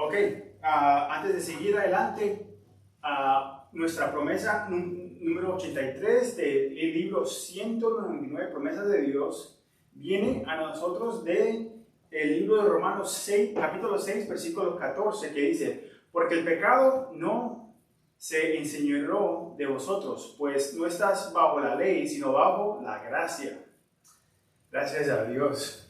Ok, antes de seguir adelante, nuestra promesa número 83 del libro 199 promesas de Dios viene a nosotros del libro de Romanos 6, capítulo 6, versículo 14, que dice: porque el pecado no se enseñoreó de vosotros, pues no estás bajo la ley, sino bajo la gracia. Gracias a Dios.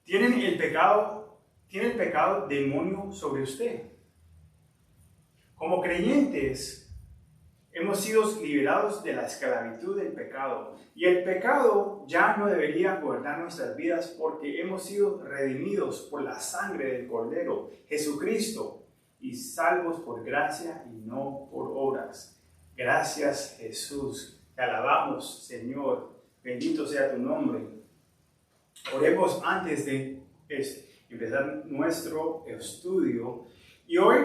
¿Tiene el pecado demonio sobre usted? Como creyentes, hemos sido liberados de la esclavitud del pecado. Y el pecado ya no debería gobernar nuestras vidas porque hemos sido redimidos por la sangre del Cordero, Jesucristo, y salvos por gracia y no por obras. Gracias, Jesús. Te alabamos, Señor. Bendito sea tu nombre. Oremos antes de empezar nuestro estudio. Y hoy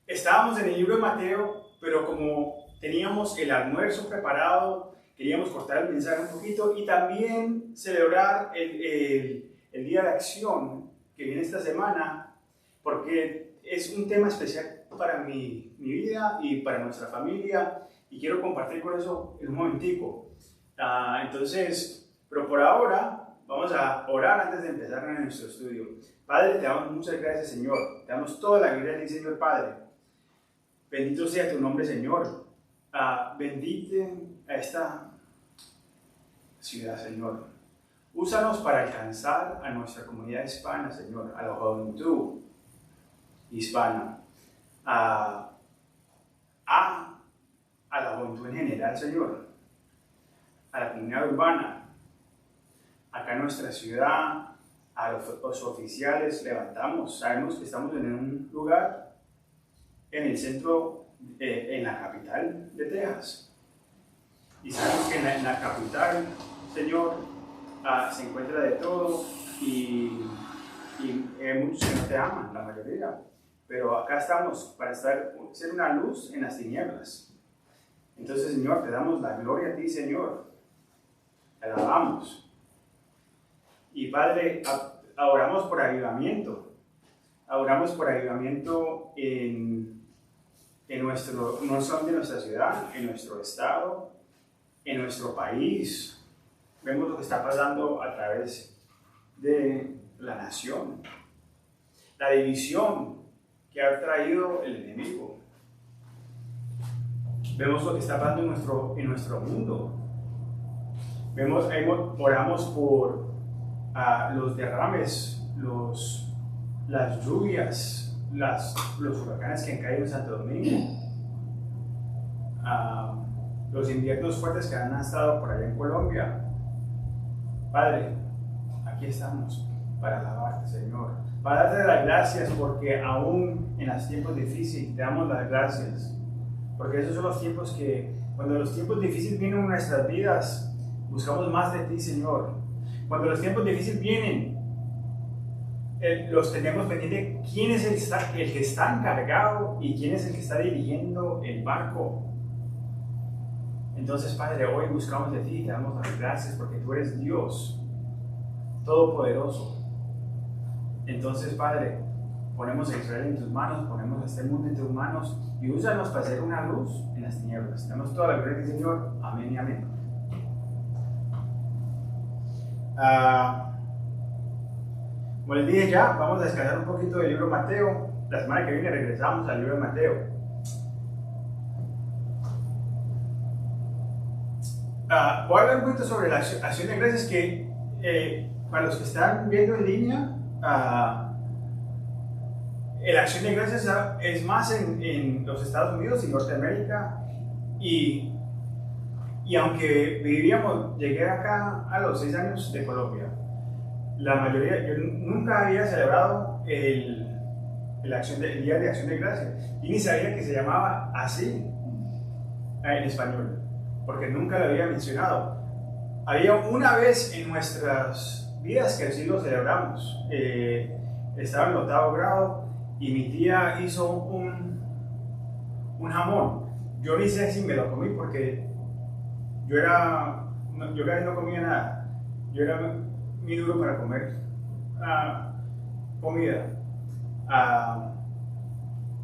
estábamos en el libro de Mateo, pero como teníamos el almuerzo preparado, queríamos cortar el mensaje un poquito y también celebrar el Día de Acción que viene esta semana, porque es un tema especial para mi vida y para nuestra familia, y quiero compartir con eso en un momentico. Pero por ahora vamos a orar antes de empezar en nuestro estudio. Padre, te damos muchas gracias, Señor. Te damos toda la gloria a ti, Señor Padre. Bendito sea tu nombre, Señor. Bendite a esta ciudad, Señor. Úsanos para alcanzar a nuestra comunidad hispana, Señor, a la juventud hispana, a la juventud en general, Señor, a la comunidad urbana. Acá en nuestra ciudad, a los oficiales levantamos. Sabemos que estamos en un lugar, en el centro, en la capital de Texas. Y sabemos que en la capital, Señor, se encuentra de todo y hay muchos que no te aman, la mayoría. Pero acá estamos para ser una luz en las tinieblas. Entonces, Señor, te damos la gloria a ti, Señor. Te alabamos. Y Padre, oramos por avivamiento. Oramos por avivamiento no solo en nuestra ciudad, en nuestro estado, en nuestro país. Vemos lo que está pasando a través de la nación. La división que ha traído el enemigo. Vemos lo que está pasando en nuestro mundo. Oramos por los derrames, las lluvias, los huracanes que han caído en Santo Domingo, los inviernos fuertes que han estado por allá en Colombia. Padre, aquí estamos para alabarte, Señor, para darte las gracias, porque aún en los tiempos difíciles te damos las gracias, porque esos son los tiempos que, cuando los tiempos difíciles vienen en nuestras vidas, buscamos más de ti, Señor. Cuando los tiempos difíciles vienen, los tenemos pendiente quién es el que está encargado y quién es el que está dirigiendo el barco. Entonces, Padre, hoy buscamos de ti y te damos las gracias porque tú eres Dios Todopoderoso. Entonces, Padre, ponemos a Israel en tus manos, ponemos a este mundo en tus manos y úsanos para hacer una luz en las tinieblas. Te damos toda la gloria, Señor. Amén y amén. Como les dije ya, vamos a descansar un poquito del libro de Mateo. La semana que viene regresamos al libro de Mateo. Voy a hablar un poquito sobre la acción de gracias que para los que están viendo en línea, la acción de gracias es más en los Estados Unidos y Norteamérica, y aunque llegué acá a los 6 años de Colombia, la mayoría, yo nunca había celebrado el Día de Acción de Gracias, y ni sabía que se llamaba así en español, porque nunca lo había mencionado. Había una vez en nuestras vidas que sí lo celebramos. Estaba en el 8º grado y mi tía hizo un jamón. Yo ni sé si me lo comí porque yo casi no comía nada. Yo era muy duro para comer. comida. Ah,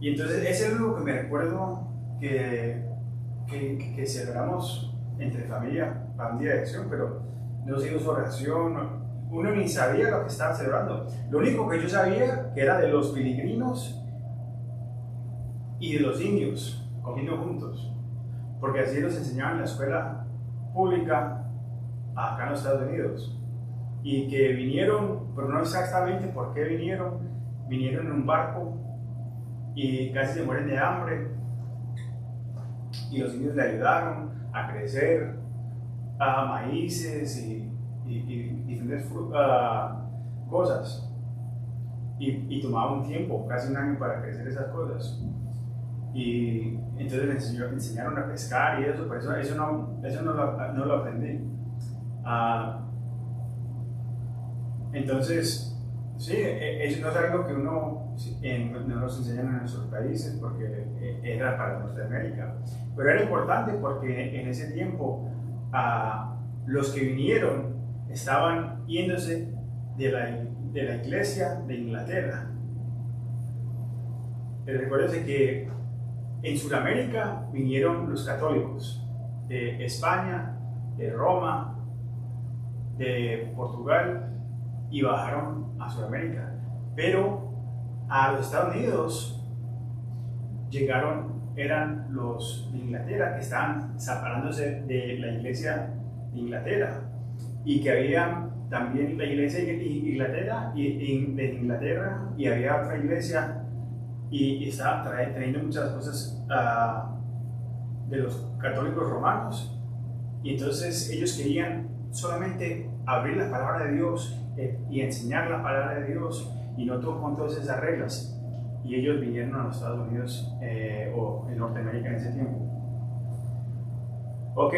y entonces ese es lo que me recuerdo que celebramos entre familia para un día de acción, pero no se hizo oración, uno ni sabía lo que estaba celebrando. Lo único que yo sabía que era de los peregrinos y de los indios comiendo juntos, porque así los enseñaban en la escuela pública acá en los Estados Unidos. Y que vinieron, pero no exactamente por qué vinieron en un barco y casi se mueren de hambre. Y los indios le ayudaron a crecer a maíces y diferentes cosas. Y tomaba un tiempo, casi un año, para crecer esas cosas. Y entonces me enseñaron a pescar y eso, pero eso no lo aprendí. Entonces, sí, eso no es algo que no nos enseñan en nuestros países porque era para Norteamérica. Pero era importante porque en ese tiempo los que vinieron estaban yéndose de la iglesia de Inglaterra. Recuérdense que en Sudamérica vinieron los católicos de España, de Roma, de Portugal, y bajaron a Sudamérica. Pero a los Estados Unidos eran los de Inglaterra que estaban separándose de la iglesia de Inglaterra, y que había también la iglesia de Inglaterra y había otra iglesia, y estaba trayendo muchas cosas de los católicos romanos, y entonces ellos querían solamente abrir la palabra de Dios y enseñar la palabra de Dios, y no con todas esas reglas. Y ellos vinieron a los Estados Unidos o en Norteamérica en ese tiempo. Ok,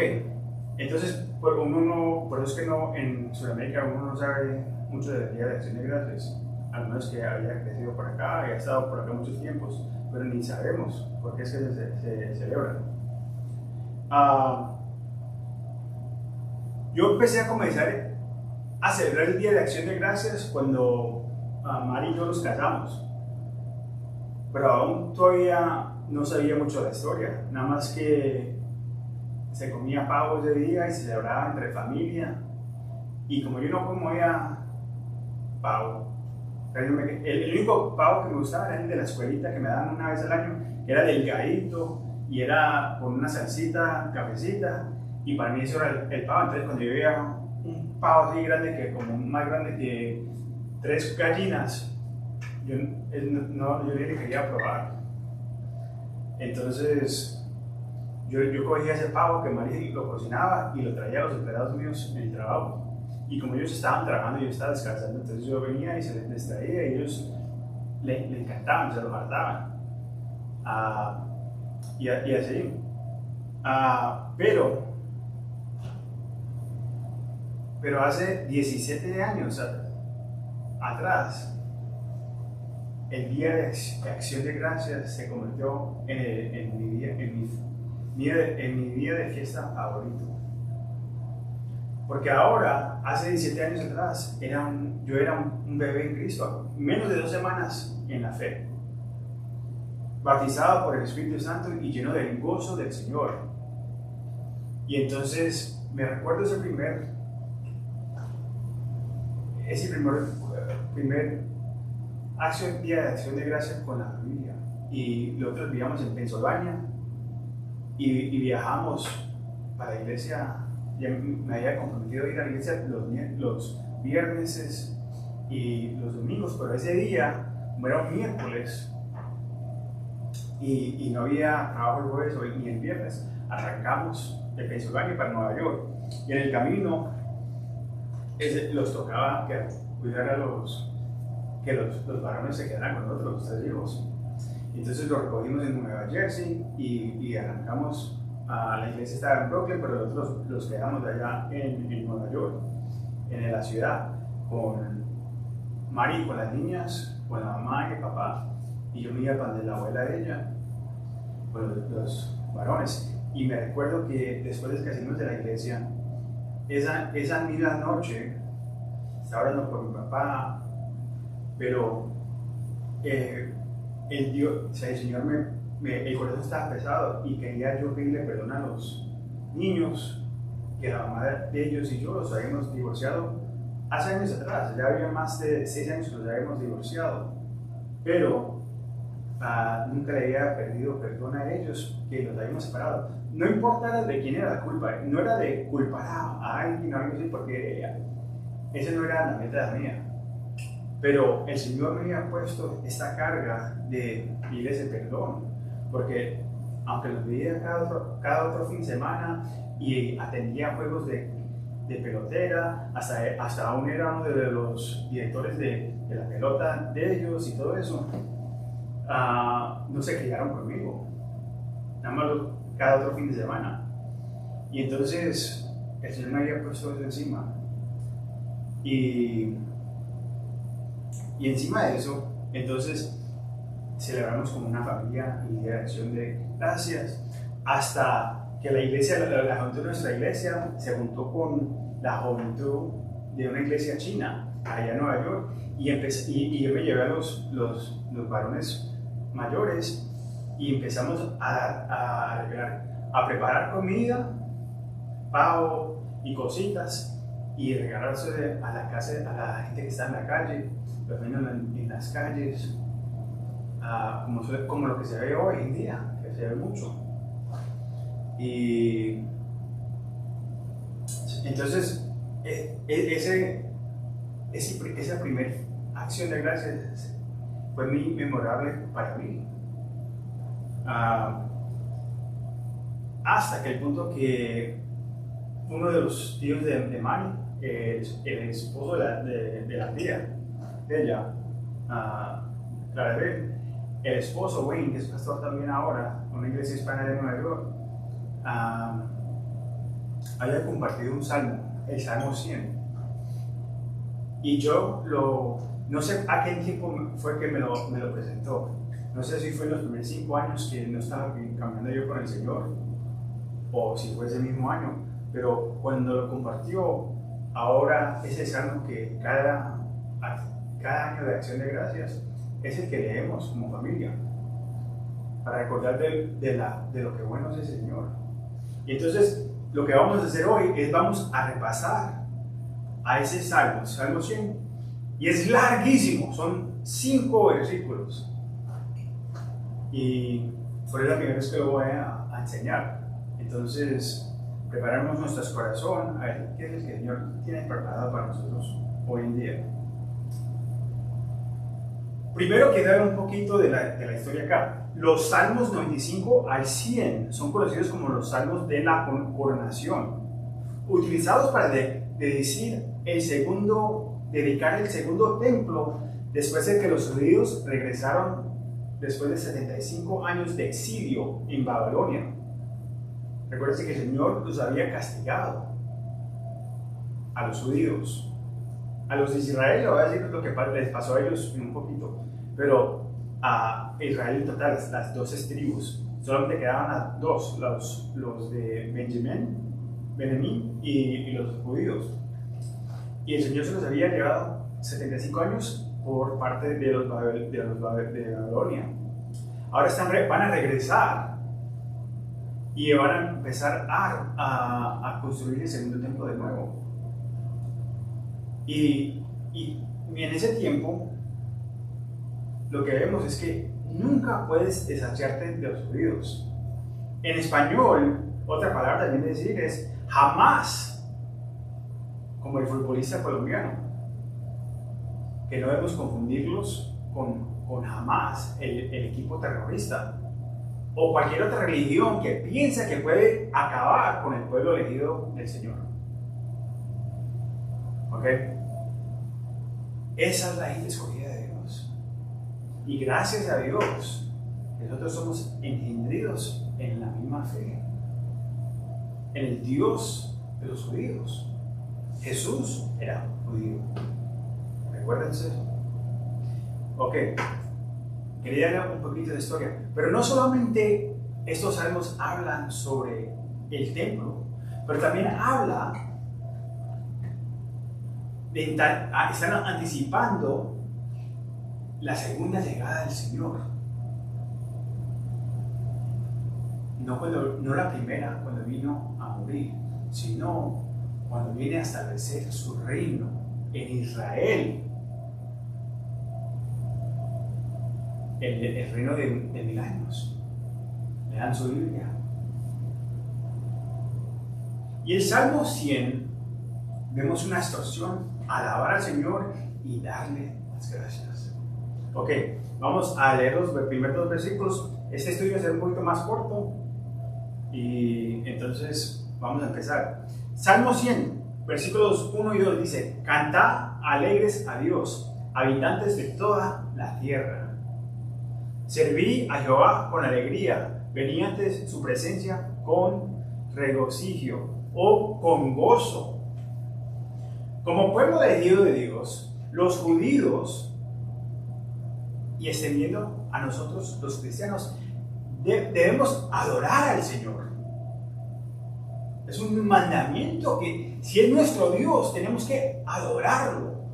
entonces por eso es que en Sudamérica uno no sabe mucho del Día de Acción de Gracias, al menos que había crecido por acá y ha estado por acá muchos tiempos, pero ni sabemos por qué es que se celebra. Yo empecé a comenzar a celebrar el Día de Acción de Gracias cuando Mari y yo nos casamos, pero aún todavía no sabía mucho de la historia, nada más que se comía pavo ese día y se celebraba entre familia, y como yo no comía pavo, el único pavo que me gustaba era el de la escuelita que me daban una vez al año, que era delgadito y era con una salsita, cafecita, y para mí eso era el pavo. Entonces cuando yo veía un pavo así grande, más grande que 3 gallinas, yo ni le quería probar. Entonces yo cogía ese pavo que Mari lo cocinaba y lo traía a los empleados míos en el trabajo, y como ellos estaban trabajando y yo estaba descansando, entonces yo venía y se les traía, y ellos le encantaban, se lo hartaban, y así. Pero hace 17 años atrás, el Día de Acción de Gracias se convirtió en mi día de fiesta favorito. Porque ahora, hace 17 años atrás, yo era un bebé en Cristo, menos de 2 semanas en la fe, bautizado por el Espíritu Santo y lleno del gozo del Señor. Y entonces me recuerdo ese primer día de Acción de Gracias con la familia. Y nosotros vivíamos en Pensilvania y viajamos para la iglesia. Ya me había comprometido a ir a la iglesia los viernes y los domingos, pero ese día, como era un miércoles y no había trabajo el jueves ni el viernes, arrancamos de Pensilvania para Nueva York, y en el camino los tocaba cuidar que los varones se quedaran con nosotros, los 3 hijos. Entonces los recogimos en Nueva Jersey y arrancamos. La iglesia estaba en Brooklyn, pero nosotros los quedamos allá en Nueva York, en la ciudad, con Mari, con las niñas, con la mamá y el papá, y yo me iba para la abuela de ella, con los varones. Y me recuerdo que después de que salimos de la iglesia, esa misma noche, estaba orando por mi papá pero o sea, el Señor el corazón estaba pesado y quería yo pedirle perdón a los niños, que la mamá de ellos y yo los habíamos divorciado hace años atrás, ya había más de 6 años que los habíamos divorciado, pero nunca le había pedido perdón a ellos que los habíamos separado. No importa de quién era la culpa, no era de culpar a alguien o algo así, porque esa no era la meta mía. Pero el Señor me había puesto esta carga de pedirles el perdón, porque aunque los veía cada otro fin de semana y atendía juegos de pelotera, hasta aún era uno de los directores de la pelota de ellos y todo eso, no se criaron conmigo, nada más cada otro fin de semana. Y entonces el Señor me había puesto eso encima. Y encima de eso, entonces celebramos como una familia y de acción de gracias, hasta que la iglesia, la juventud de nuestra iglesia se juntó con la juventud de una iglesia china allá en Nueva York, y yo me llevé a los varones mayores y empezamos a preparar comida, pavo y cositas, y regalarse a la casa, a la gente que está en la calle, los niños en las calles, como lo que se ve hoy en día, que se ve mucho. Y entonces esa primera acción de gracias fue muy memorable para mí, hasta que el punto que uno de los tíos de Mari, el esposo de la tía de ella, Clarabel, el esposo Wayne, que es pastor también ahora en una iglesia hispana de Nueva York, había compartido un salmo, el Salmo 100. Y yo no sé a qué tiempo fue que me lo presentó. No sé si fue en los primeros 5 años que no estaba caminando yo con el Señor, o si fue ese mismo año. Pero cuando lo compartió, ahora ese salmo que cada año de acción de gracias es el que leemos como familia, para recordar de lo que bueno es el Señor. Y entonces lo que vamos a hacer hoy es vamos a repasar a ese salmo, Salmo 100, y es larguísimo, son 5 versículos, y fue la primera vez que lo voy a enseñar. Entonces preparamos nuestro corazón a ver qué es el que el Señor tiene preparado para nosotros hoy en día. Primero quiero dar un poquito de la historia acá. Los salmos 95 al 100 son conocidos como los salmos de la coronación, utilizados para dedicar el segundo templo después de que los judíos regresaron después de 75 años de exilio en Babilonia. Recuerden que el Señor los había castigado a los judíos. A los de Israel, le voy a decir lo que les pasó a ellos en un poquito, pero a Israel en total, las 12 tribus, solamente quedaban 2, los de Benjamín y los judíos. Y el Señor se los había llevado 75 años por parte de Babilonia. Ahora van a regresar y van a empezar a construir el segundo templo de nuevo. Y en ese tiempo, lo que vemos es que nunca puedes deshacerte de los judíos. En español, otra palabra también decir es jamás, como el futbolista colombiano, que no debemos confundirlos con jamás, el equipo terrorista, o cualquier otra religión que piensa que puede acabar con el pueblo elegido del Señor. ¿Ok? Esa es la gente escogida de Dios. Y gracias a Dios, nosotros somos engendrados en la misma fe, en el Dios de los judíos. Jesús era judío. Recuérdense. Ok. Quería leer un poquito de historia. Pero no solamente estos salmos hablan sobre el templo, pero también están anticipando la segunda llegada del Señor. No la primera, cuando vino a morir, sino cuando viene a establecer su reino en Israel. El reino de 1000 años. Lean su Biblia. Y el Salmo 100, vemos una extorsión, alabar al Señor y darle las gracias. Ok, vamos a leer los primeros 2 versículos. Este estudio va a ser un poquito más corto y entonces vamos a empezar. Salmo 100, versículos 1 y 2 dice: Cantad alegres a Dios, habitantes de toda la tierra. Serví a Jehová con alegría, venid ante su presencia con regocijo o con gozo. Como pueblo elegido de Dios, los judíos, y extendiendo a nosotros los cristianos, debemos adorar al Señor. Es un mandamiento que, si es nuestro Dios, tenemos que adorarlo.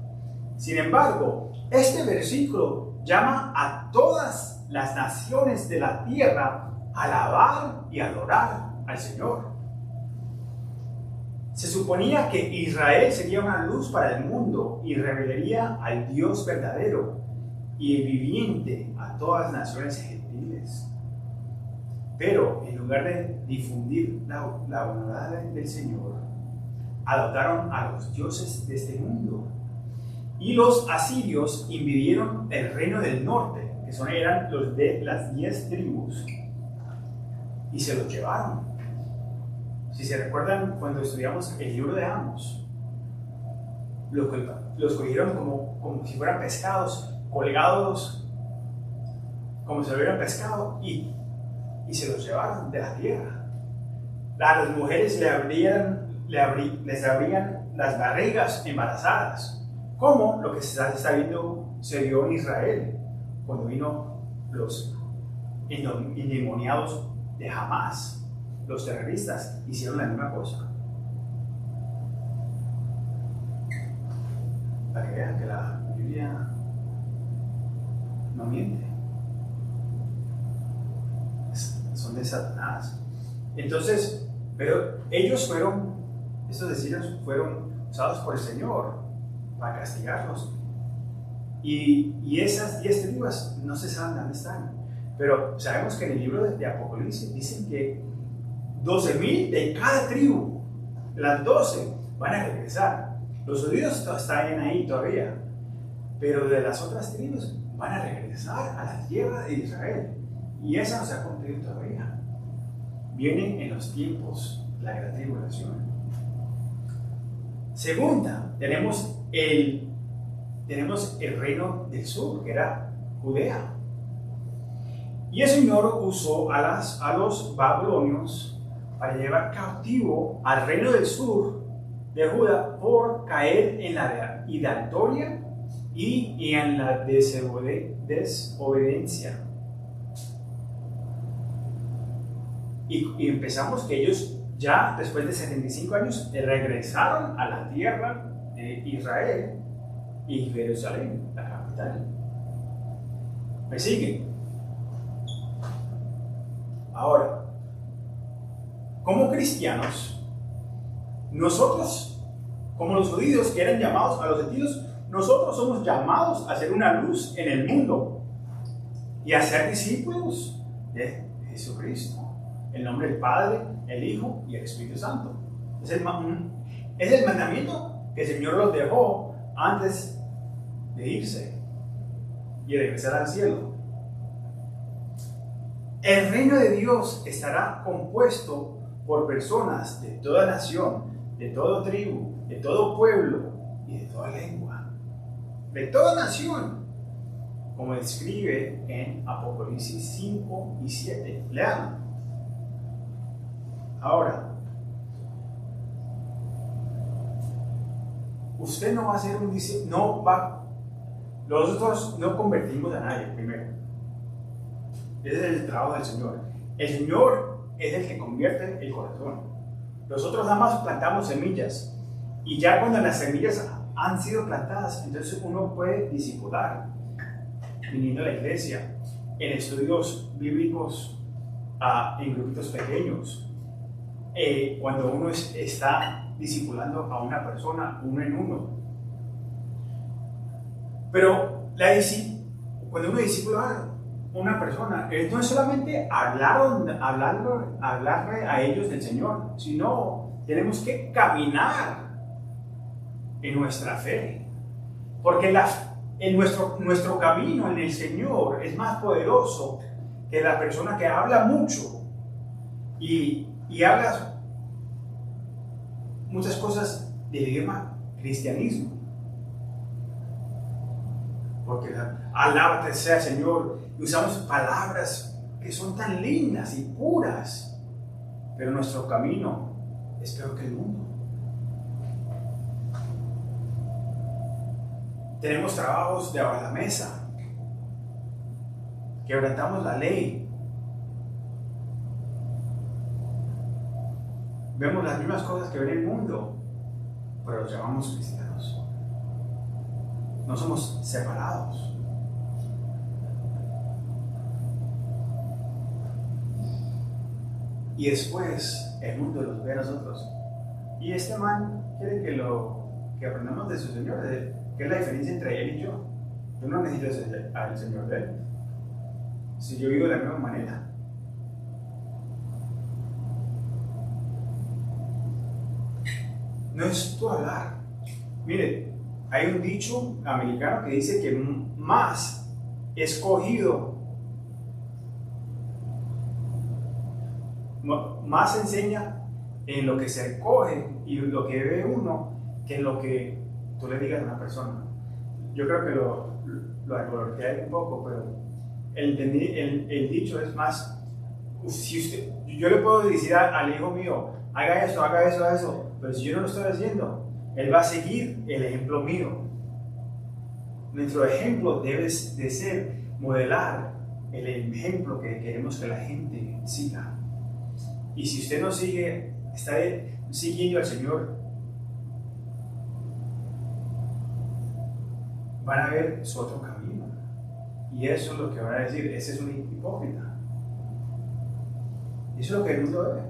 Sin embargo, este versículo llama a todas las naciones de la tierra a alabar y adorar al Señor. Se suponía que Israel sería una luz para el mundo y revelaría al Dios verdadero y viviente a todas las naciones gentiles. Pero en lugar de difundir la bondad del Señor, adoptaron a los dioses de este mundo. Y los asirios invadieron el reino del norte, que eran los de las 10 tribus, y se los llevaron. Si se recuerdan cuando estudiamos el libro de Amos, los cogieron como si fueran pescados, colgados, como si hubieran pescado, y se los llevaron de la tierra. A las mujeres les abrían las barrigas embarazadas, como lo que se está viendo se vio en Israel cuando vino los endemoniados de Hamás. Los terroristas hicieron la misma cosa. Para que vean que la Biblia no miente. Son de Satanás. Entonces, pero estos asirios fueron usados por el Señor para castigarlos. Y esas 10 tribus no se saben dónde están. Pero sabemos que en el libro de Apocalipsis dicen que 12,000 de cada tribu, las 12, van a regresar. Los judíos están ahí todavía, pero de las otras tribus van a regresar a la tierra de Israel. Y esa no se ha cumplido todavía. Viene en los tiempos la gran tribulación. Segunda, tenemos el reino del sur, que era Judea. Y el Señor usó a los babilonios para llevar cautivo al reino del sur de Judá por caer en la idolatría y en la desobediencia. Y empezamos que ellos ya después de 75 años regresaron a la tierra de Israel y Jerusalén, la capital. ¿Me siguen? Ahora, como cristianos, nosotros, como los judíos que eran llamados a los gentiles, nosotros somos llamados a ser una luz en el mundo y a ser discípulos de Jesucristo, en nombre del Padre, el Hijo y el Espíritu Santo. Es el mandamiento que el Señor los dejó antes de irse y regresar al cielo. El reino de Dios estará compuesto por personas de toda nación, de toda tribu, de todo pueblo y de toda lengua. De toda nación, como describe en Apocalipsis 5 y 7. Lean. Ahora, usted no va a ser un discípulo, nosotros no convertimos a nadie primero. Ese es el trabajo del Señor. El Señor es el que convierte el corazón. Nosotros nada más plantamos semillas. Y ya cuando las semillas han sido plantadas, entonces uno puede discipular. viniendo a la iglesia, en estudios bíblicos en grupitos pequeños, cuando uno está discipulando a una persona uno en uno. Pero cuando uno discipula a una persona, no es solamente hablarle a ellos del Señor, sino tenemos que caminar en nuestra fe. Porque nuestro camino en el Señor es más poderoso que la persona que habla mucho y habla muchas cosas del idioma cristianismo. Porque alábate sea Señor, y usamos palabras que son tan lindas y puras, pero nuestro camino es peor que el mundo. Tenemos trabajos de abajo de la mesa, quebrantamos la ley, vemos las mismas cosas que ve el mundo, pero los llamamos cristianos. No somos separados. Y después el mundo los ve a nosotros. Y este man quiere que aprendamos de su Señor, ¿qué es la diferencia entre él y yo? Yo no necesito al Señor de él. Si yo vivo de la misma manera. No es tu hablar. Mire, hay un dicho americano que dice que más enseña en lo que se recoge y lo que ve uno que en lo que tú le digas a una persona. Yo creo que lo acorté un poco, pero el dicho es más, yo le puedo decir al hijo mío, haga eso, pero si yo no lo estoy haciendo, él va a seguir el ejemplo mío. Nuestro ejemplo debe de ser modelar el ejemplo que queremos que la gente siga. Y si usted no está siguiendo al Señor, van a ver su otro camino. Y eso es lo que van a decir, ese es un hipócrita. Y eso es lo que el mundo ve.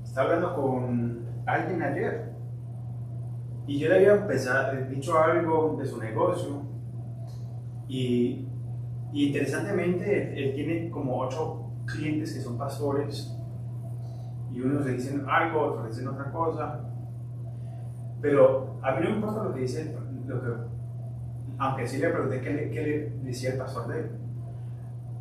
Estaba hablando con alguien ayer y yo le había dicho algo de su negocio y interesantemente él tiene como 8 clientes que son pastores y unos le dicen algo, otros le dicen otra cosa, pero a mí no me importa lo que dice aunque sí le pregunté qué le decía el pastor de él,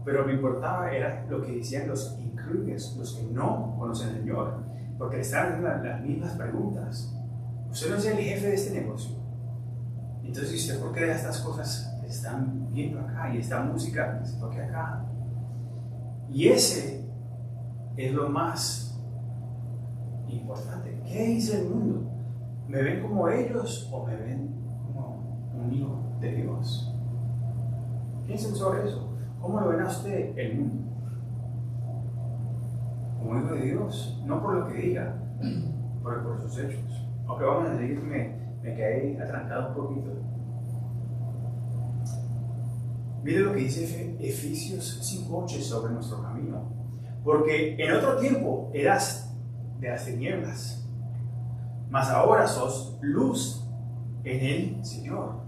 pero me importaba era lo que decían los incrédulos, los que no conocen al Señor, porque le estaban haciendo las mismas preguntas. Usted no es el jefe de este negocio, entonces ¿usted por qué deja estas cosas que están viendo acá y esta música que se toque acá? Y ese es lo más importante. ¿Qué dice el mundo? ¿Me ven como ellos o me ven como un hijo de Dios? Piensen sobre eso. ¿Cómo lo ven a usted el mundo? Como hijo de Dios, no por lo que diga, pero por sus hechos. Aunque vamos a seguir, me quedé atrancado un poquito. Mire lo que dice Efesios 5:8 sobre nuestro camino. Porque en otro tiempo eras de las tinieblas, mas ahora sos luz en el Señor.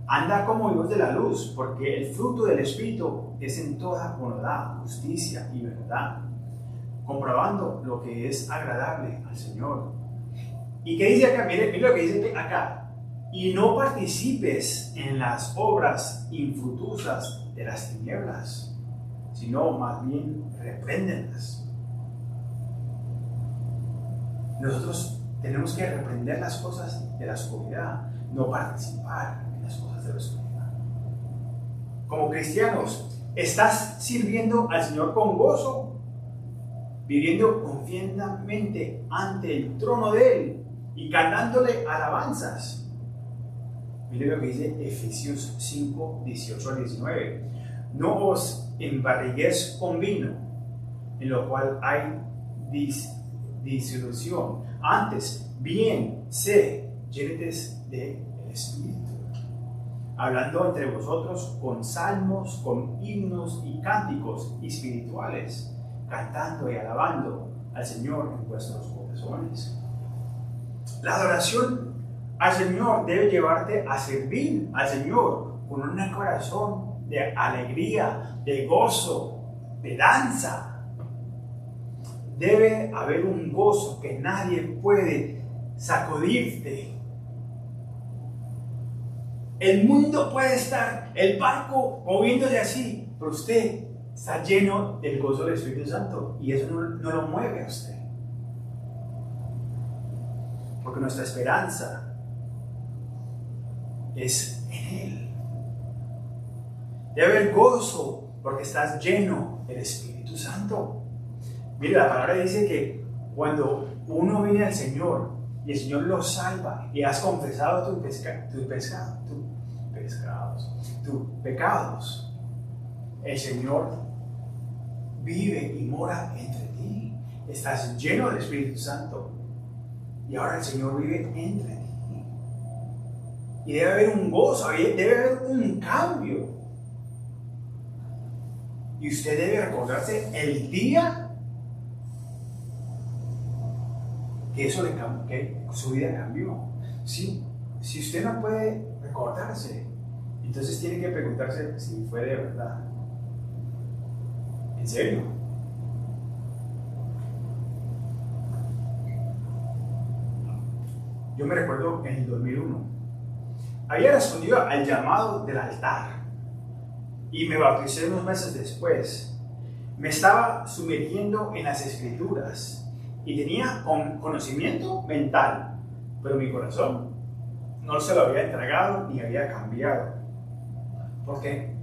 Anda como hijos de la luz, porque el fruto del Espíritu es en toda bondad, justicia y verdad, comprobando lo que es agradable al Señor. ¿Y qué dice acá? Mire lo que dice acá. Y no participes en las obras infructuosas de las tinieblas, sino más bien repréndenlas. Nosotros tenemos que reprender las cosas de la oscuridad, no participar en las cosas de la oscuridad. Como cristianos, ¿estás sirviendo al Señor con gozo? Viviendo confiadamente ante el trono de Él y cantándole alabanzas. Mire lo que dice Efesios 5, 18 al 19. No os embarriguéis con vino, en lo cual hay disolución. Antes, bien, llénetes del Espíritu, hablando entre vosotros con salmos, con himnos y cánticos espirituales, cantando y alabando al Señor en vuestros corazones. La adoración al Señor debe llevarte a servir al Señor con un corazón de alegría, de gozo, de danza. Debe haber un gozo que nadie puede sacudirte. El mundo puede estar, el barco moviéndose así, pero usted está lleno del gozo del Espíritu Santo y eso no lo mueve a usted. Porque nuestra esperanza es en Él. Debe haber gozo porque estás lleno del Espíritu Santo. Mire, la palabra dice que cuando uno viene al Señor y el Señor lo salva y has confesado tus pecados, el Señor vive y mora entre ti. Estás lleno del Espíritu Santo y ahora el Señor vive entre ti. Y debe haber un gozo, debe haber un cambio. Y usted debe recordarse el día que su vida cambió. Si usted no puede recordarse, entonces tiene que preguntarse si fue de verdad. ¿En serio? Yo me recuerdo en el 2001. Había respondido al llamado del altar y me bauticé unos meses después. Me estaba sumergiendo en las Escrituras y tenía conocimiento mental, pero mi corazón no se lo había entregado ni había cambiado, porque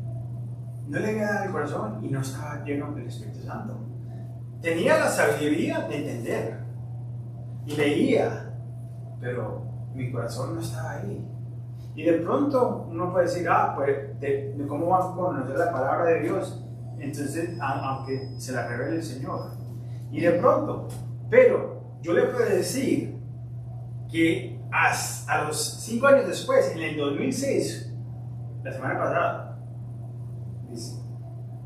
no le había dado el corazón y no estaba lleno del Espíritu Santo. Tenía la sabiduría de entender y leía, pero mi corazón no estaba ahí. Y de pronto uno puede decir, pues, ¿cómo vas a conocer la palabra de Dios? Entonces, aunque se la revele el Señor. Y de pronto, pero yo le puedo decir que a los 5 años después, en el 2006, la semana pasada,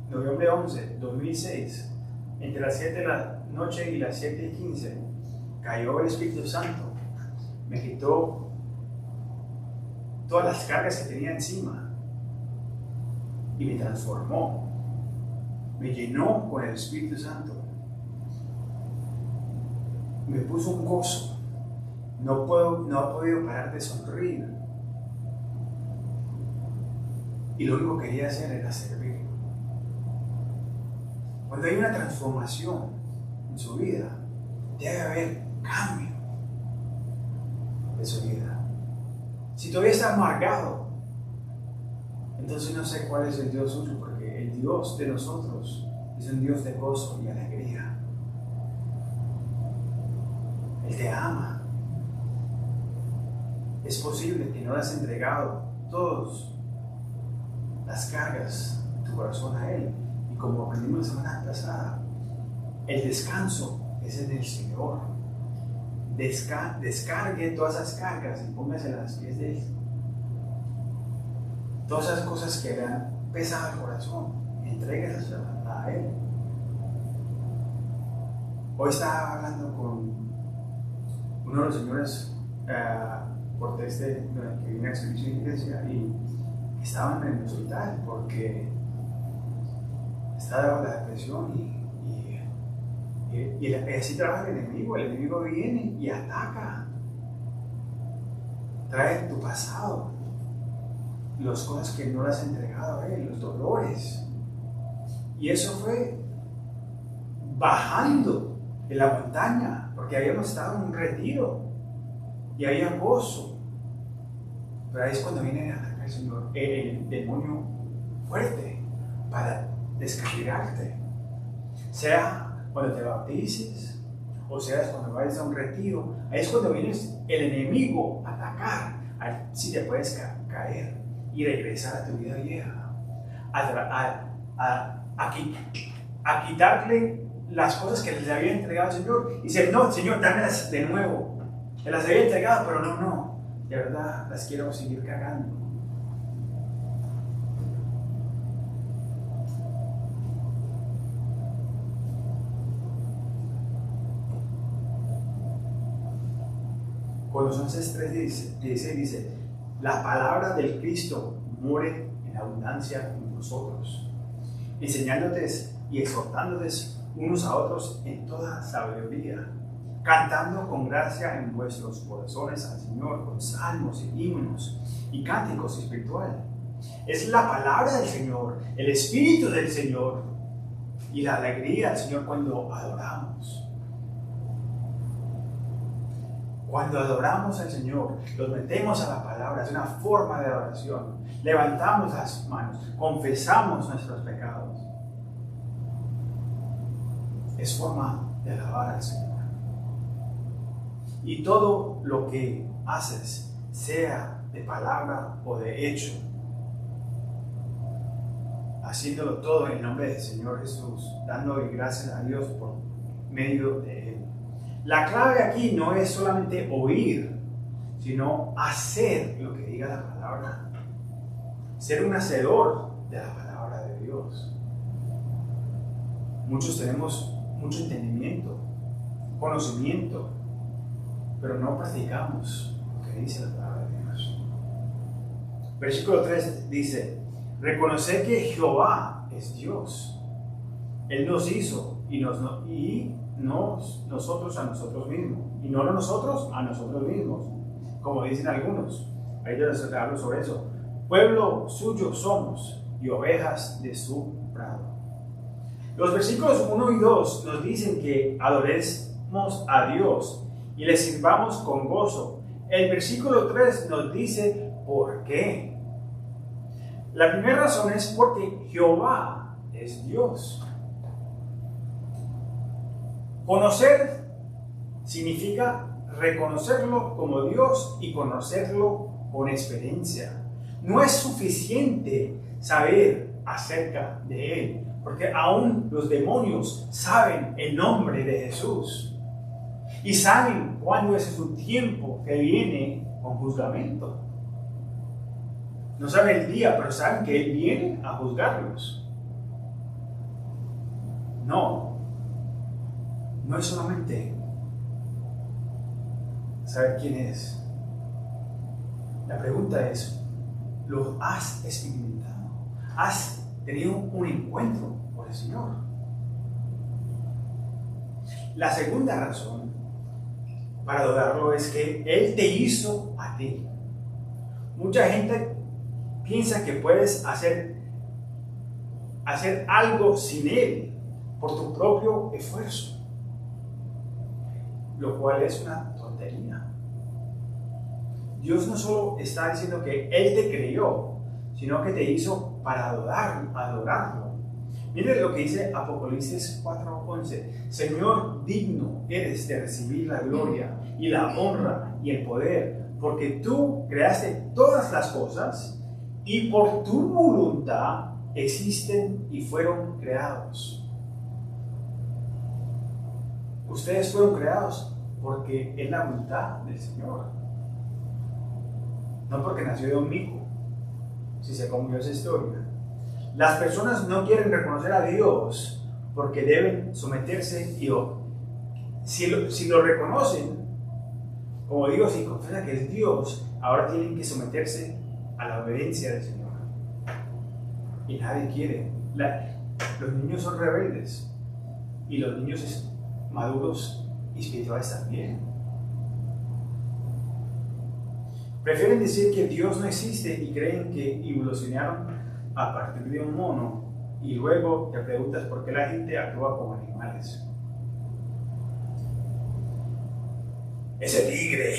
noviembre 11, 2006, entre las 7 de la noche y las 7:15, cayó el Espíritu Santo, me quitó todas las cargas que tenía encima y me transformó, me llenó con el Espíritu Santo, me puso un gozo. No he podido parar de sonreír. Y lo único que quería hacer era servir. Cuando hay una transformación en su vida, debe haber cambio de su vida. Si todavía está amargado, entonces no sé cuál es el Dios suyo, porque el Dios de nosotros es un Dios de gozo y alegría. Él te ama. Es posible que no le has entregado todas las cargas de tu corazón a Él. Y como aprendimos la semana pasada, el descanso es en el Señor. Descargue todas esas cargas y póngase a los pies de Él. Todas esas cosas que le han pesado al corazón, entréguelas a Él. Hoy estaba hablando con uno de los señores por texto que vine a servicio de iglesia y estaban en el hospital porque estaba la depresión y así trabaja el enemigo viene y ataca, trae tu pasado, las cosas que no le has entregado a Él, los dolores, y eso fue bajando de la montaña porque habíamos estado en un retiro y había gozo, pero ahí es cuando viene a atacar el Señor, el demonio fuerte, para descargarte, sea cuando te bautices o sea cuando vayas a un retiro. Ahí es cuando viene el enemigo a atacar, a ver si te puedes caer y regresar a tu vida vieja, a quitarle las cosas que les había entregado el Señor y decir, no, Señor, dámelas de nuevo. Te las había entregado, pero no, de verdad las quiero seguir cargando. Colosenses 3:16 dice, la palabra del Cristo more en abundancia en vosotros, enseñándotes y exhortándotes unos a otros en toda sabiduría, cantando con gracia en vuestros corazones al Señor con salmos y himnos y cánticos espirituales. Es la palabra del Señor, el Espíritu del Señor y la alegría del Señor cuando adoramos. Cuando adoramos al Señor, los metemos a la palabra, es una forma de adoración. Levantamos las manos, confesamos nuestros pecados. Es forma de alabar al Señor. Y todo lo que haces, sea de palabra o de hecho, haciéndolo todo en el nombre del Señor Jesús, dándole gracias a Dios por medio de Él. La clave aquí no es solamente oír, sino hacer lo que diga la palabra. Ser un hacedor de la palabra de Dios. Muchos tenemos mucho entendimiento, conocimiento, pero no practicamos lo que dice la palabra de Dios. Versículo 3 dice, reconocer que Jehová es Dios. Él nos hizo nosotros a nosotros mismos. Y no nosotros a nosotros mismos, como dicen algunos. Ahí yo les hablo sobre eso. Pueblo suyo somos y ovejas de su prado. Los versículos 1 y 2 nos dicen que adoremos a Dios y le sirvamos con gozo. El versículo 3 nos dice por qué. La primera razón es porque Jehová es Dios. Conocer significa reconocerlo como Dios y conocerlo con experiencia. No es suficiente saber acerca de Él, porque aún los demonios saben el nombre de Jesús y saben cuándo es su tiempo que viene con juzgamento. No saben el día, pero saben que Él viene a juzgarlos. No es solamente saber quién es. La pregunta es, ¿lo has experimentado? ¿Has tenido un encuentro con el Señor? La segunda razón para adorarlo es que Él te hizo a ti. Mucha gente piensa que puedes hacer algo sin Él por tu propio esfuerzo, lo cual es una tontería. Dios no solo está diciendo que Él te creó, sino que te hizo para adorarlo. Mire lo que dice Apocalipsis 4:11. Señor, digno eres de recibir la gloria y la honra y el poder, porque tú creaste todas las cosas y por tu voluntad existen y fueron creados. Ustedes fueron creados porque es la voluntad del Señor. No porque nació de un mico, si se comió esa historia. Las personas no quieren reconocer a Dios porque deben someterse y si lo reconocen como Dios y confiesan que es Dios, ahora tienen que someterse a la obediencia del Señor. Y nadie quiere. Los niños son rebeldes y los niños maduros y espirituales también. Prefieren decir que Dios no existe y creen que evolucionaron a partir de un mono, y luego te preguntas por qué la gente actúa como animales. Ese tigre,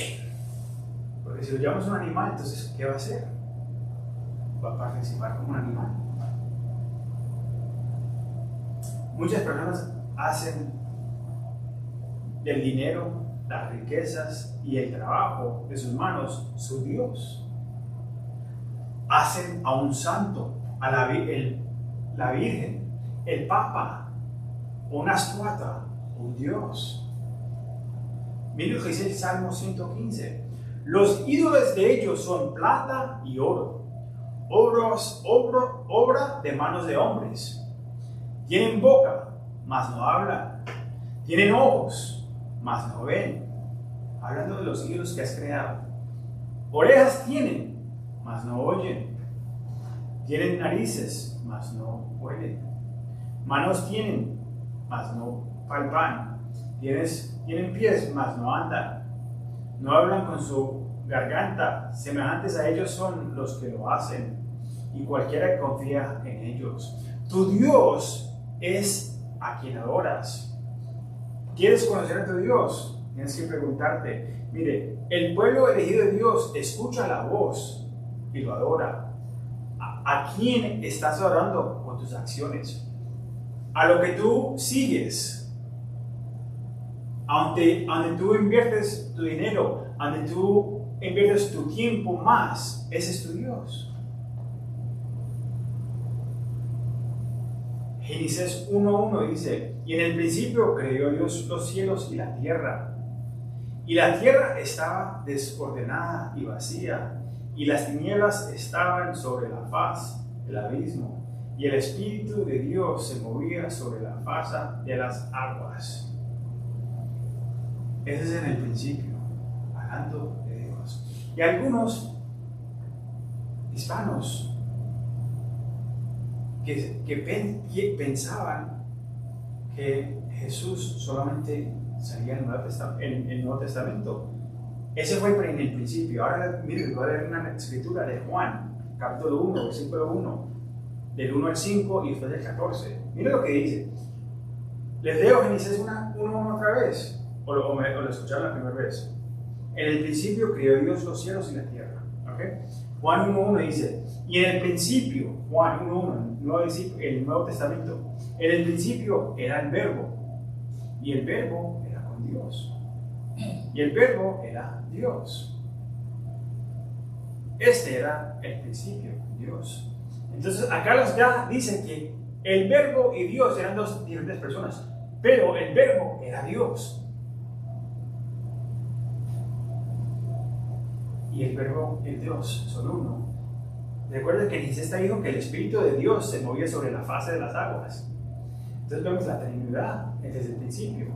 porque si lo llamamos un animal, entonces ¿qué va a hacer? Va a participar como un animal. Muchas personas hacen del dinero, las riquezas y el trabajo de sus manos su Dios. Hacen a un santo, a la Virgen, el Papa, una estatua, un Dios. Miren lo que dice el Salmo 115. Los ídolos de ellos son plata y oro, obra de manos de hombres. Tienen boca, mas no hablan. Tienen ojos, mas no ven. hablando de los ídolos que has creado. Orejas tienen, mas no oyen. Tienen narices, mas no huelen. Manos tienen, mas no palpan. Tienen pies, mas no andan. No hablan con su garganta. Semejantes a ellos son los que lo hacen, y cualquiera que confía en ellos. Tu Dios es a quien adoras. ¿Quieres conocer a tu Dios? Tienes que preguntarte. Mire, el pueblo elegido de Dios escucha la voz y lo adora. ¿A quién estás adorando con tus acciones? A lo que tú sigues. Donde tú inviertes tu dinero, donde tú inviertes tu tiempo más, ese es tu Dios. Génesis 1:1 dice: y en el principio creó Dios los cielos y la tierra. Y la tierra estaba desordenada y vacía, y las tinieblas estaban sobre la faz del abismo, y el Espíritu de Dios se movía sobre la faz de las aguas. Ese es en el principio, hablando de Dios. Y algunos hispanos que pensaban que Jesús solamente salía en el Nuevo Testamento. Ese fue en el principio. Ahora miren, voy a leer una escritura de Juan, capítulo 1, versículo 1, del 1 al 5 y después del 14. Miren lo que dice. Les leo Génesis 1 otra vez, o lo escucharon la primera vez. En el principio creó Dios los cielos y la tierra. ¿Okay? Juan 1:1 dice, y en el principio, Juan 1:1, el Nuevo Testamento, en el principio era el Verbo, y el Verbo era con Dios, y el Verbo era Dios. Este era el principio, Dios. Entonces acá los ya dicen que el Verbo y Dios eran dos diferentes personas, pero el Verbo era Dios. Y el Verbo y Dios son uno. Recuerden que Jesús dijo que el Espíritu de Dios se movía sobre la faz de las aguas. Entonces vemos la Trinidad desde el principio.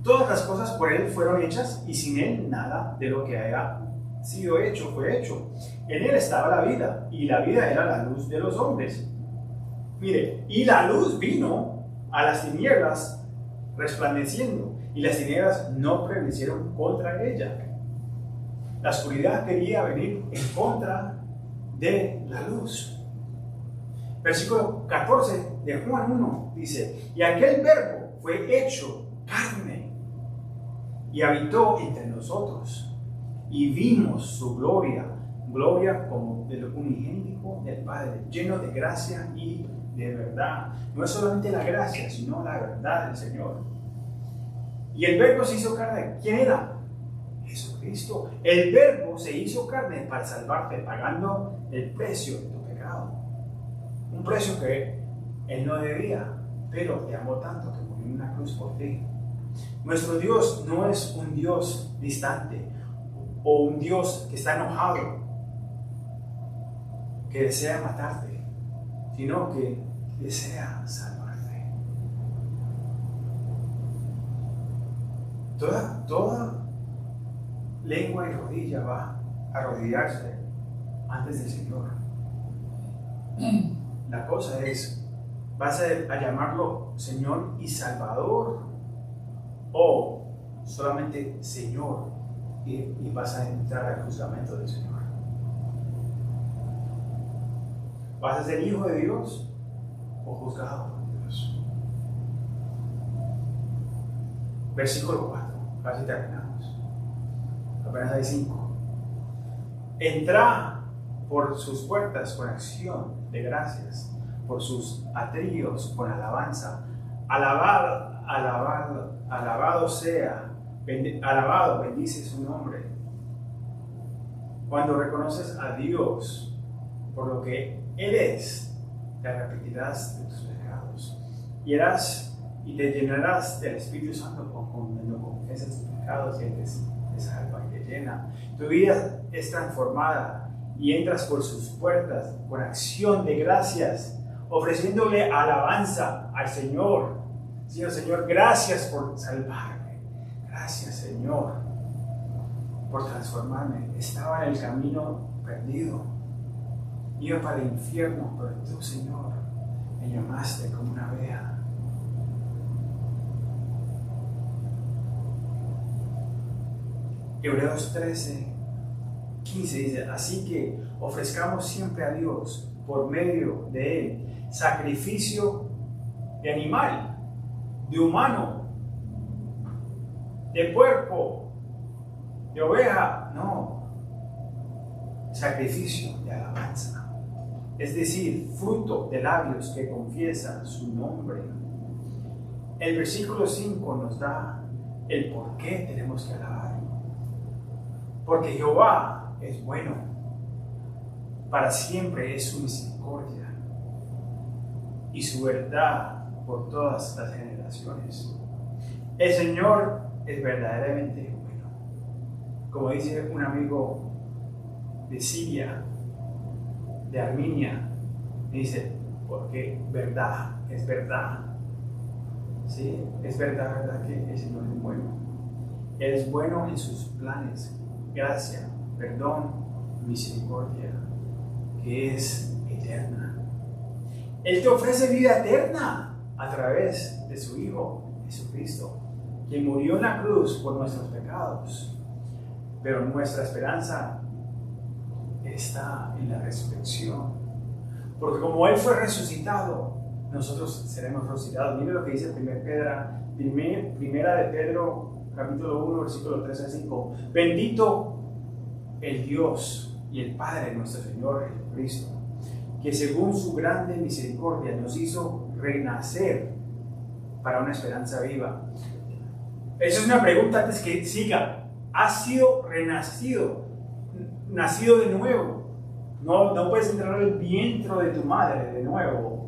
Todas las cosas por Él fueron hechas, y sin Él nada de lo que haya sido hecho fue hecho. En Él estaba la vida, y la vida era la luz de los hombres. Mire, y la luz vino a las tinieblas resplandeciendo, y las tinieblas no prevalecieron contra ella. La oscuridad quería venir en contra de la luz. Versículo 14 de Juan 1 dice, y aquel Verbo fue hecho carne y habitó entre nosotros, y vimos su gloria, gloria como del unigénito del Padre, lleno de gracia y de verdad. No es solamente la gracia, sino la verdad del Señor. Y el Verbo se hizo carne. ¿Quién era? Jesucristo. El Verbo se hizo carne para salvarte, pagando el precio de tu pecado. Un precio que Él no debía, pero te amó tanto que murió en una cruz por ti. Nuestro Dios no es un Dios distante o un Dios que está enojado, que desea matarte, sino que desea salvarte. Toda lengua y rodilla va a arrodillarse antes del Señor. La cosa es, ¿vas a llamarlo Señor y Salvador, o solamente Señor y vas a entrar al juzgamiento del Señor? ¿Vas a ser hijo de Dios o juzgado por Dios? Versículo 4, casi terminamos. Apenas hay 5. Entra por sus puertas con acción de gracias, por sus atrios con alabanza. Alabado sea, alabado, bendice su nombre. Cuando reconoces a Dios por lo que Él es, te arrepentirás de tus pecados y te llenarás del Espíritu Santo cuando confiesas tus pecados, y Él te salva y te llena. Tu vida es transformada y entras por sus puertas con acción de gracias, ofreciéndole alabanza al Señor. diciendo, Señor, gracias por salvarme. Gracias, Señor, por transformarme. Estaba en el camino perdido. Iba para el infierno, pero tú, Señor, me llamaste como una abeja. Hebreos 13:15 dice, así que ofrezcamos siempre a Dios, por medio de Él, sacrificio de animal, de humano, de puerco, de oveja, no, sacrificio de alabanza, es decir, fruto de labios que confiesan su nombre. El versículo 5 nos da el por qué tenemos que alabar. Porque Jehová es bueno, para siempre es su misericordia y su verdad por todas las generaciones. El Señor es verdaderamente bueno. Como dice un amigo de Siria, de Armenia, dice, porque verdad es verdad. Sí, es verdad que el Señor es bueno. Él es bueno en sus planes. Gracia, perdón, misericordia, que es eterna. Él te ofrece vida eterna a través de su Hijo, Jesucristo, quien murió en la cruz por nuestros pecados. Pero nuestra esperanza está en la resurrección. Porque como Él fue resucitado, nosotros seremos resucitados. Mire lo que dice primera de Pedro, capítulo 1, versículo 3 al 5. Bendito el Dios y el Padre de nuestro Señor Jesucristo, que según su grande misericordia nos hizo renacer para una esperanza viva. Esa es una pregunta antes que siga. ¿Has sido renacido? ¿Nacido de nuevo? No puedes entrar al vientre de tu madre de nuevo,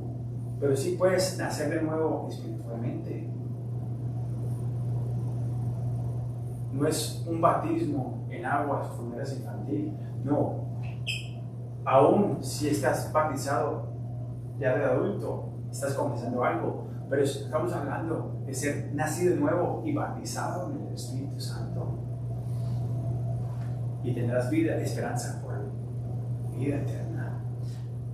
pero sí puedes nacer de nuevo espiritualmente. No es un bautismo en aguas fronteras infantil, no. Aún si estás bautizado ya de adulto, estás confesando algo, pero estamos hablando de ser nacido de nuevo y bautizado en el Espíritu Santo. Y tendrás vida, esperanza por vida eterna,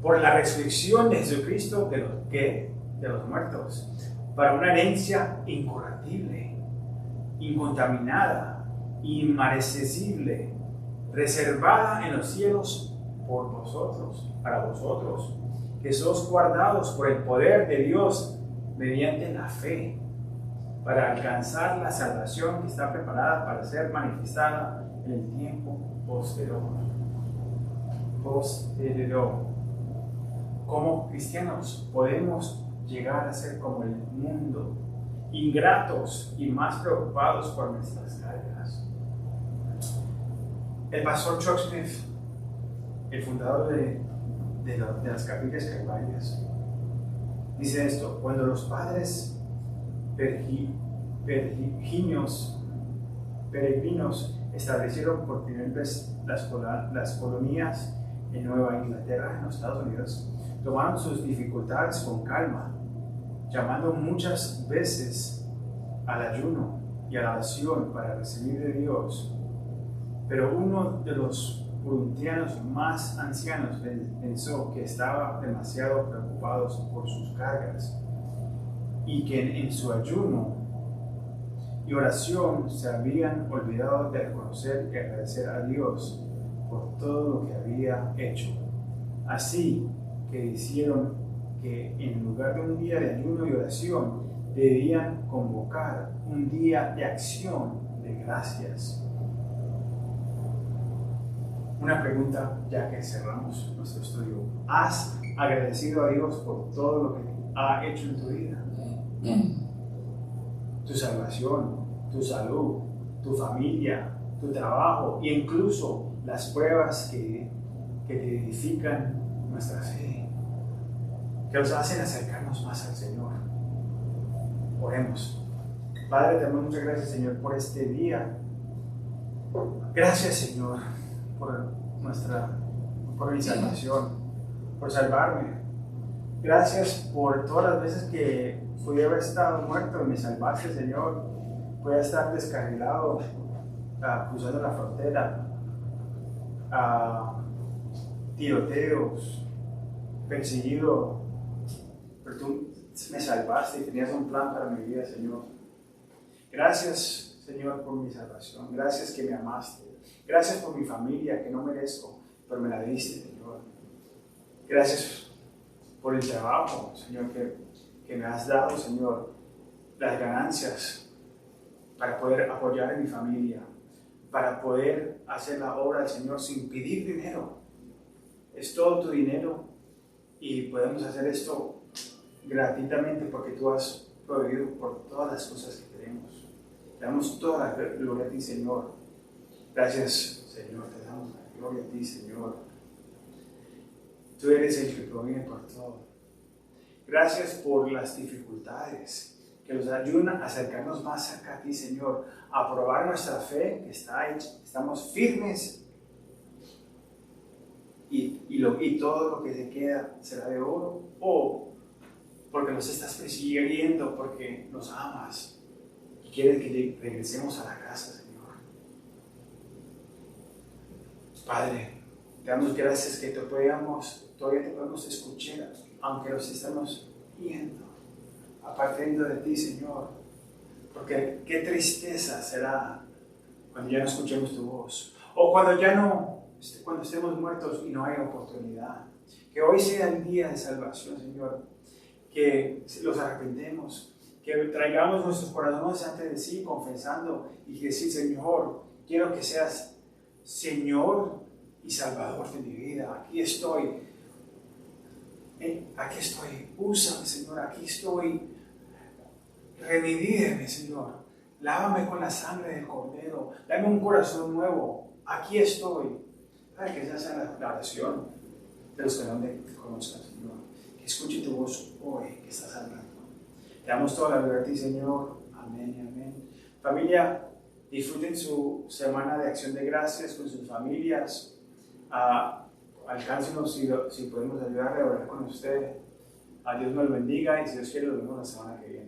por la resurrección de Jesucristo de los muertos, para una herencia incorruptible, incontaminada, inmarcesible, reservada en los cielos por vosotros, para vosotros, que sois guardados por el poder de Dios mediante la fe, para alcanzar la salvación que está preparada para ser manifestada en el tiempo posterior. Como cristianos podemos llegar a ser como el mundo, ingratos y más preocupados por nuestras cargas. El pastor Chuck Smith, el fundador de las capillas calvarias, dice esto: cuando los padres peregrinos establecieron por primera vez las colonias en Nueva Inglaterra, en los Estados Unidos, tomaron sus dificultades con calma, llamando muchas veces al ayuno y a la oración para recibir de Dios. Pero uno de los puritanos más ancianos pensó que estaban demasiado preocupados por sus cargas y que en su ayuno y oración se habían olvidado de reconocer y agradecer a Dios por todo lo que había hecho. Así que hicieron que en lugar de un día de ayuno y oración, debían convocar un día de acción de gracias. Una pregunta ya que cerramos nuestro estudio: ¿has agradecido a Dios por todo lo que ha hecho en tu vida? Tu salvación, tu salud, tu familia, tu trabajo e incluso las pruebas que te edifican nuestra fe, que nos hacen acercarnos más al Señor. Oremos. Padre, te damos muchas gracias, Señor, por este día. Gracias, Señor, por mi salvación, por salvarme. Gracias por todas las veces que pude haber estado muerto y me salvaste, Señor. Pude estar descarrilado, cruzando la frontera, tiroteos, perseguido, pero tú me salvaste y tenías un plan para mi vida, Señor. Gracias, Señor, por mi salvación. Gracias que me amaste. Gracias por mi familia, que no merezco, pero me la diste, Señor. Gracias por el trabajo, Señor, que me has dado, Señor. Las ganancias para poder apoyar a mi familia, para poder hacer la obra del Señor sin pedir dinero. Es todo tu dinero y podemos hacer esto gratuitamente porque tú has proveído por todas las cosas que queremos. Te damos toda la gloria a ti, Señor. Gracias, Señor. Te damos la gloria a ti, Señor. Tú eres el que proviene por todo. Gracias por las dificultades que nos ayudan a acercarnos más cerca a ti, Señor. A probar nuestra fe que está hecha. Estamos firmes y todo lo que se queda será de oro, o porque nos estás persiguiendo, porque nos amas y quieres que regresemos a la casa, Señor. Padre, te damos gracias que todavía te podemos escuchar, aunque nos estamos yendo, apartando de ti, Señor, porque qué tristeza será cuando ya no escuchemos tu voz, o cuando estemos muertos y no haya oportunidad. Que hoy sea el día de salvación, Señor, que los arrepentemos, que traigamos nuestros corazones ante de sí, confesando y decir, Señor, quiero que seas Señor y Salvador de mi vida. Aquí estoy, úsame, Señor, aquí estoy, revidídeme, Señor, lávame con la sangre del Cordero, dame un corazón nuevo, aquí estoy. Para que esa sea la oración de los que no te conozcan, Señor. Que escuche tu voz hoy que estás hablando. Te damos toda la gloria a ti, Señor. Amén y amén. Familia, disfruten su semana de acción de gracias con sus familias. Alcáncenos si podemos ayudarle a orar con usted. A Dios nos bendiga y si Dios quiere, nos vemos la semana que viene.